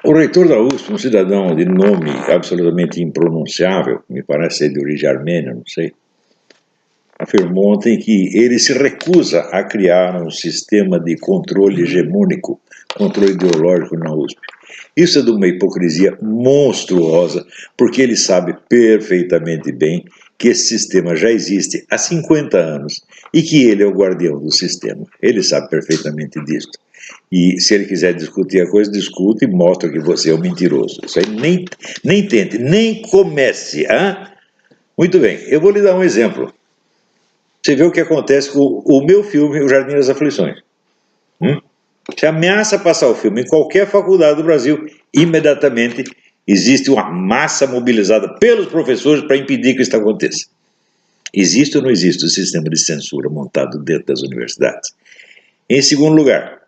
O reitor da USP, um cidadão de nome absolutamente impronunciável, me parece ser de origem armênia, não sei, afirmou ontem que ele se recusa a criar um sistema de controle hegemônico, controle ideológico na USP. Isso é de uma hipocrisia monstruosa, porque ele sabe perfeitamente bem que esse sistema já existe há 50 anos e que ele é o guardião do sistema. Ele sabe perfeitamente disso. E se ele quiser discutir a coisa, discute e mostra que você é um mentiroso. Isso aí nem tente, nem comece. Hein? Muito bem, eu vou lhe dar um exemplo. Você vê o que acontece com o meu filme, O Jardim das Aflições. Você ameaça passar o filme em qualquer faculdade do Brasil, imediatamente existe uma massa mobilizada pelos professores para impedir que isso aconteça. Existe ou não existe o sistema de censura montado dentro das universidades? Em segundo lugar,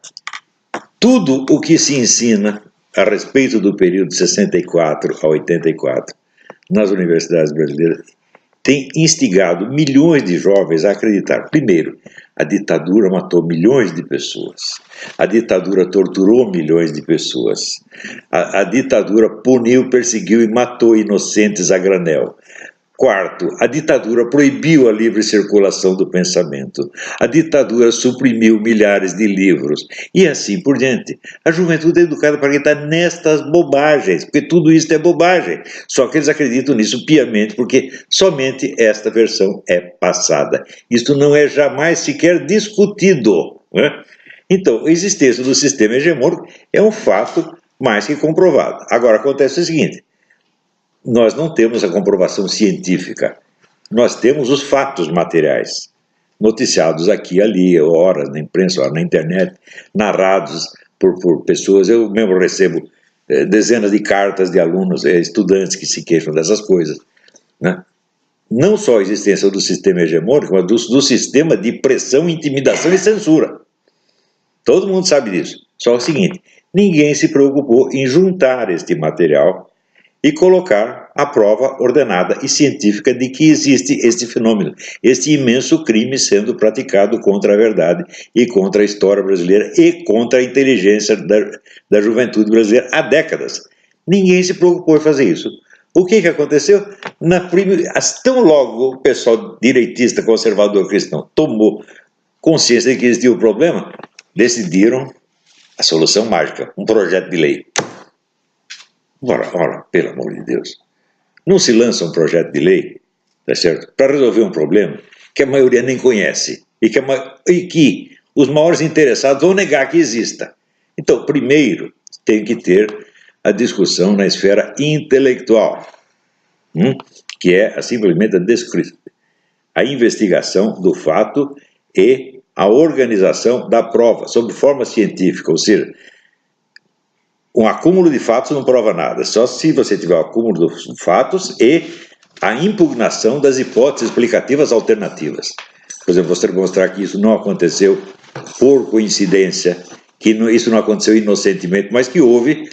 tudo o que se ensina a respeito do período de 64 a 84 nas universidades brasileiras tem instigado milhões de jovens a acreditar. Primeiro, a ditadura matou milhões de pessoas. A ditadura torturou milhões de pessoas. A ditadura puniu, perseguiu e matou inocentes a granel. Quarto, a ditadura proibiu a livre circulação do pensamento. A ditadura suprimiu milhares de livros. E assim por diante. A juventude é educada para acreditar nestas bobagens, porque tudo isso é bobagem. Só que eles acreditam nisso piamente, porque somente esta versão é passada. Isto não é jamais sequer discutido. Né? Então, a existência do sistema hegemônico é um fato mais que comprovado. Agora, acontece o seguinte. Nós não temos a comprovação científica, nós temos os fatos materiais, noticiados aqui e ali, horas na imprensa, na internet, narrados por pessoas. Eu mesmo recebo dezenas de cartas de alunos, estudantes que se queixam dessas coisas. Né? Não só a existência do sistema hegemônico, mas do sistema de pressão, intimidação e censura. Todo mundo sabe disso. Só o seguinte, ninguém se preocupou em juntar este material e colocar a prova ordenada e científica de que existe este fenômeno, este imenso crime sendo praticado contra a verdade e contra a história brasileira e contra a inteligência da juventude brasileira há décadas. Ninguém se preocupou em fazer isso. O que aconteceu? Tão logo o pessoal direitista, conservador cristão tomou consciência de que existia o problema, decidiram a solução mágica, um projeto de lei. Ora, pelo amor de Deus, não se lança um projeto de lei, tá certo? Para resolver um problema que a maioria nem conhece e que os maiores interessados vão negar que exista. Então, primeiro, tem que ter a discussão na esfera intelectual, que é simplesmente a investigação do fato e a organização da prova, sob forma científica, ou seja, um acúmulo de fatos não prova nada, só se você tiver o acúmulo de fatos e a impugnação das hipóteses explicativas alternativas. Por exemplo, você mostrar que isso não aconteceu por coincidência, que isso não aconteceu inocentemente, mas que houve,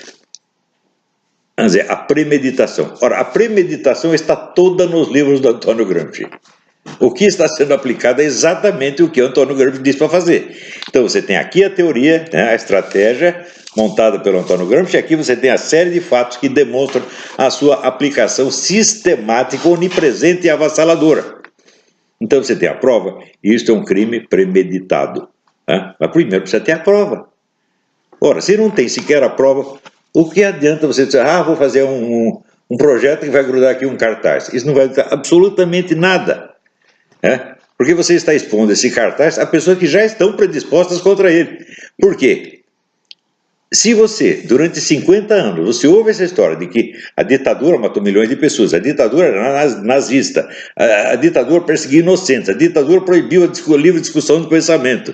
vamos dizer, a premeditação. Ora, a premeditação está toda nos livros do Antônio Gramsci. O que está sendo aplicado é exatamente o que o Antônio Gramsci disse para fazer. Então você tem aqui a teoria, né, a estratégia montada pelo Antônio Gramsci, e aqui você tem a série de fatos que demonstram a sua aplicação sistemática, onipresente e avassaladora. Então você tem a prova, e isso é um crime premeditado. Né? Mas primeiro precisa ter a prova. Ora, se não tem sequer a prova, o que adianta você dizer, vou fazer um projeto que vai grudar aqui um cartaz? Isso não vai dar absolutamente nada. Porque você está expondo esse cartaz a pessoas que já estão predispostas contra ele. Por quê? Se você, durante 50 anos, você ouve essa história de que a ditadura matou milhões de pessoas, a ditadura era nazista, a ditadura perseguiu inocentes, a ditadura proibiu a livre discussão do pensamento,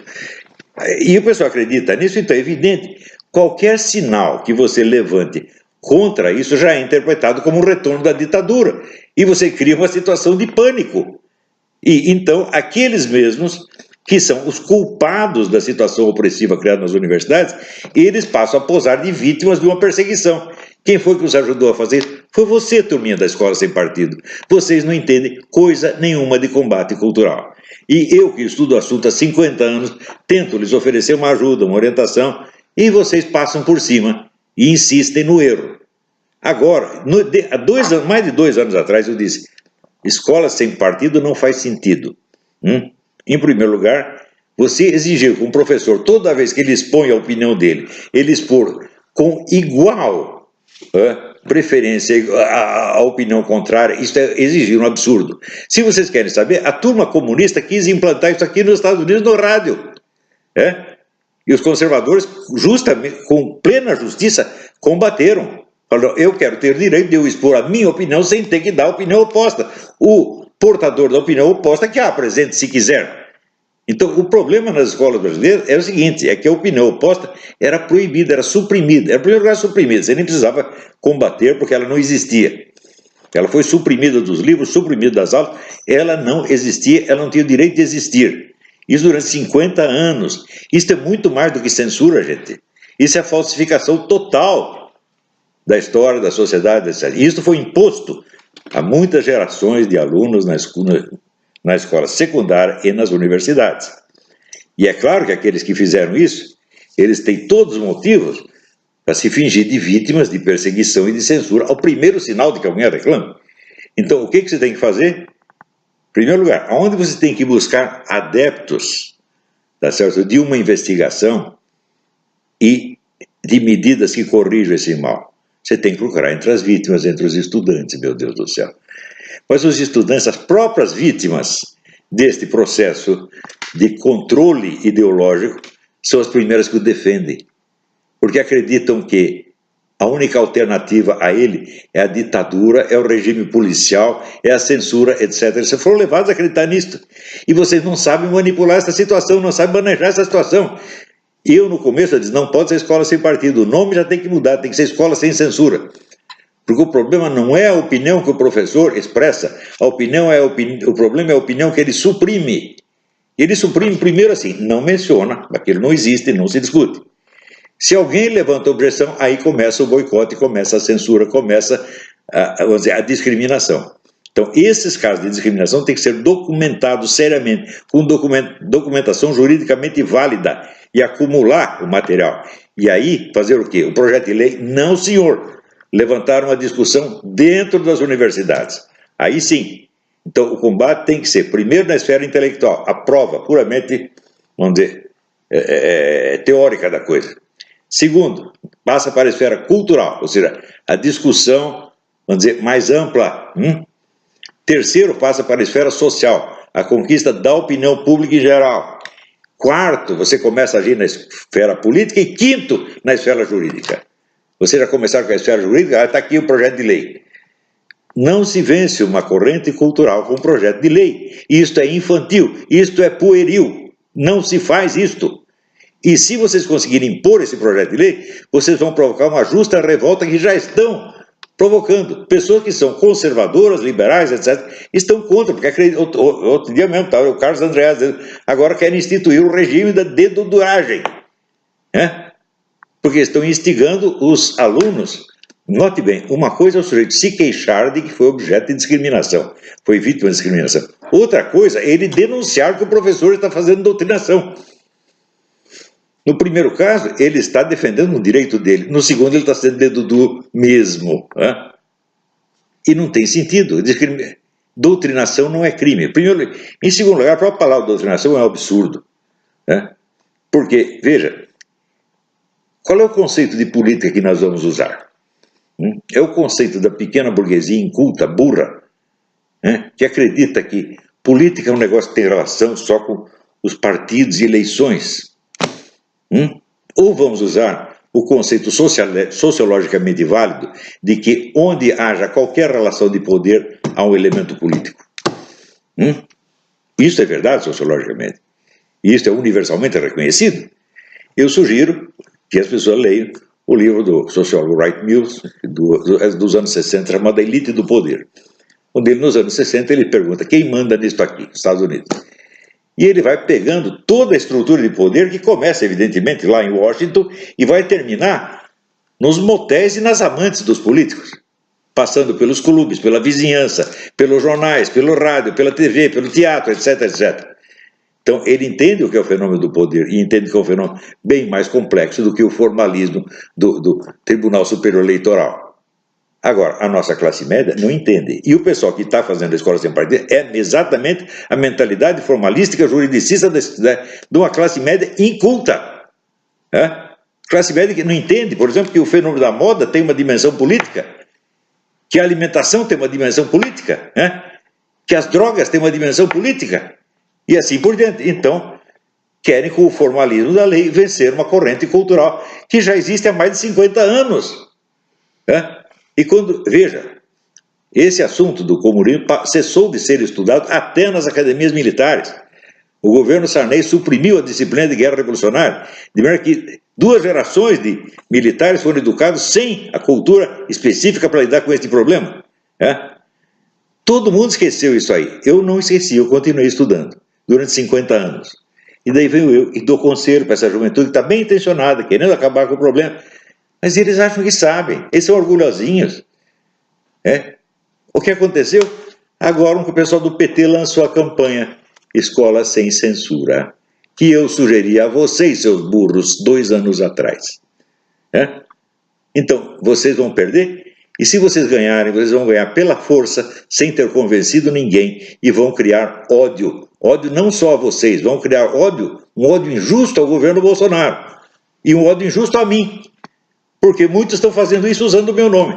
e o pessoal acredita nisso, então é evidente, qualquer sinal que você levante contra isso já é interpretado como um retorno da ditadura, e você cria uma situação de pânico. E então, aqueles mesmos que são os culpados da situação opressiva criada nas universidades, eles passam a posar de vítimas de uma perseguição. Quem foi que os ajudou a fazer isso? Foi você, turminha da escola sem partido. Vocês não entendem coisa nenhuma de combate cultural. E eu, que estudo o assunto há 50 anos, tento lhes oferecer uma ajuda, uma orientação, e vocês passam por cima e insistem no erro. Agora, há mais de 2 anos atrás, eu disse, escola sem partido não faz sentido. Em primeiro lugar, você exigir que um professor, toda vez que ele expõe a opinião dele, ele expor com igual preferência à opinião contrária, isso é exigir um absurdo. Se vocês querem saber, a turma comunista quis implantar isso aqui nos Estados Unidos no rádio. E os conservadores, justamente, com plena justiça, combateram. Falaram, eu quero ter o direito de eu expor a minha opinião sem ter que dar a opinião oposta. O portador da opinião oposta que a apresente se quiser. Então, o problema nas escolas brasileiras é o seguinte, é que a opinião oposta era proibida, era suprimida. Era, em primeiro lugar, suprimida. Você nem precisava combater porque ela não existia. Ela foi suprimida dos livros, suprimida das aulas. Ela não existia, ela não tinha o direito de existir. Isso durante 50 anos. Isso é muito mais do que censura, gente. Isso é falsificação total da história, da sociedade, etc. E isso foi imposto a muitas gerações de alunos na escola secundária e nas universidades. E é claro que aqueles que fizeram isso, eles têm todos os motivos para se fingir de vítimas de perseguição e de censura ao primeiro sinal de que alguém reclama. Então, o que você tem que fazer? Em primeiro lugar, aonde você tem que buscar adeptos, tá certo, de uma investigação e de medidas que corrijam esse mal? Você tem que procurar entre as vítimas, entre os estudantes, meu Deus do céu. Mas os estudantes, as próprias vítimas deste processo de controle ideológico, são as primeiras que o defendem. Porque acreditam que a única alternativa a ele é a ditadura, é o regime policial, é a censura, etc. Eles foram levados a acreditar nisto. E vocês não sabem manipular essa situação, não sabem manejar essa situação. Eu, no começo, eu disse, não pode ser escola sem partido. O nome já tem que mudar, tem que ser escola sem censura. Porque o problema não é a opinião que o professor expressa, o problema é a opinião que ele suprime. Ele suprime primeiro assim, não menciona, aquilo não existe, não se discute. Se alguém levanta objeção, aí começa o boicote, começa a censura, começa vamos dizer, a discriminação. Então, esses casos de discriminação têm que ser documentados seriamente, com documentação juridicamente válida, e acumular o material. E aí, fazer o quê? O projeto de lei? Não, senhor. Levantar uma discussão dentro das universidades. Aí sim. Então, o combate tem que ser, primeiro, na esfera intelectual, a prova puramente, vamos dizer, teórica da coisa. Segundo, passa para a esfera cultural, ou seja, a discussão, vamos dizer, mais ampla. Terceiro, passa para a esfera social, a conquista da opinião pública em geral. Quarto, você começa a agir na esfera política. E quinto, na esfera jurídica. Você já começar com a esfera jurídica, está aqui o projeto de lei. Não se vence uma corrente cultural com um projeto de lei. Isto é infantil, isto é pueril. Não se faz isto. E se vocês conseguirem impor esse projeto de lei, vocês vão provocar uma justa revolta que já estão provocando. Pessoas que são conservadoras, liberais, etc., estão contra, porque outro dia mesmo estava o Carlos Andreas dizendo, agora querem instituir o regime da deduduragem. Porque estão instigando os alunos. Note bem, uma coisa é o sujeito se queixar de que foi objeto de discriminação, foi vítima de discriminação. Outra coisa é ele denunciar que o professor está fazendo doutrinação. No primeiro caso, ele está defendendo o direito dele. No segundo, ele está sendo dedudu mesmo. E não tem sentido. Doutrinação não é crime. Primeiro, em segundo lugar, a própria palavra doutrinação é um absurdo. Porque, veja, qual é o conceito de política que nós vamos usar? É o conceito da pequena burguesia inculta, burra, que acredita que política é um negócio que tem relação só com os partidos e eleições. Ou vamos usar o conceito sociologicamente válido de que onde haja qualquer relação de poder há um elemento político. Isso é verdade sociologicamente. E isso é universalmente reconhecido. Eu sugiro que as pessoas leiam o livro do sociólogo Wright Mills, dos anos 60, chamado A Elite do Poder. Onde ele, nos anos 60, ele pergunta quem manda nisto aqui, Estados Unidos. E ele vai pegando toda a estrutura de poder que começa, evidentemente, lá em Washington e vai terminar nos motéis e nas amantes dos políticos, passando pelos clubes, pela vizinhança, pelos jornais, pelo rádio, pela TV, pelo teatro, etc, etc. Então, ele entende o que é o fenômeno do poder e entende que é um fenômeno bem mais complexo do que o formalismo do Tribunal Superior Eleitoral. Agora, a nossa classe média não entende. E o pessoal que está fazendo a escola sem partido é exatamente a mentalidade formalística juridicista de uma classe média inculta. Classe média que não entende, por exemplo, que o fenômeno da moda tem uma dimensão política, que a alimentação tem uma dimensão política, que as drogas têm uma dimensão política, e assim por diante. Então, querem, com o formalismo da lei, vencer uma corrente cultural que já existe há mais de 50 anos. E quando, veja, esse assunto do comunismo cessou de ser estudado até nas academias militares. O governo Sarney suprimiu a disciplina de guerra revolucionária, de maneira que 2 gerações de militares foram educados sem a cultura específica para lidar com este problema. Todo mundo esqueceu isso aí. Eu não esqueci, eu continuei estudando durante 50 anos. E daí venho eu e dou conselho para essa juventude que está bem intencionada, querendo acabar com o problema. Mas eles acham que sabem, eles são orgulhosinhos. O que aconteceu? Agora o pessoal do PT lançou a campanha Escola Sem Censura, que eu sugeri a vocês, seus burros, 2 anos atrás. Então, vocês vão perder? E se vocês ganharem, vocês vão ganhar pela força, sem ter convencido ninguém, e vão criar ódio. Ódio não só a vocês, vão criar ódio, um ódio injusto ao governo Bolsonaro, e um ódio injusto a mim, porque muitos estão fazendo isso usando o meu nome.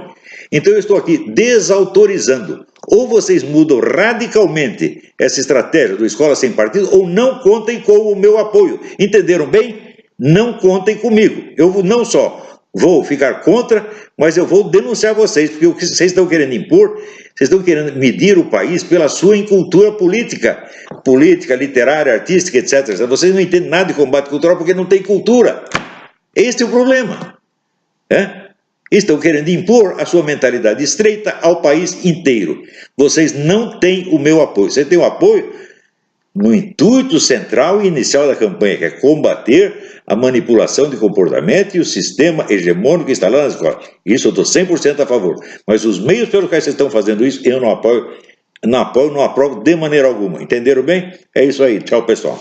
Então eu estou aqui desautorizando. Ou vocês mudam radicalmente essa estratégia do Escola Sem Partido, ou não contem com o meu apoio. Entenderam bem? Não contem comigo. Eu não só vou ficar contra, mas eu vou denunciar vocês, porque o que vocês estão querendo impor, vocês estão querendo medir o país pela sua incultura política, literária, artística, etc. Vocês não entendem nada de combate cultural porque não tem cultura. Este é o problema. Estão querendo impor a sua mentalidade estreita ao país inteiro. Vocês não têm o meu apoio. Vocês têm o apoio no intuito central e inicial da campanha, que é combater a manipulação de comportamento e o sistema hegemônico instalado nas escolas. Isso eu estou 100% a favor. Mas os meios pelos quais vocês estão fazendo isso, eu não apoio, não aprovo de maneira alguma. Entenderam bem? É isso aí. Tchau, pessoal.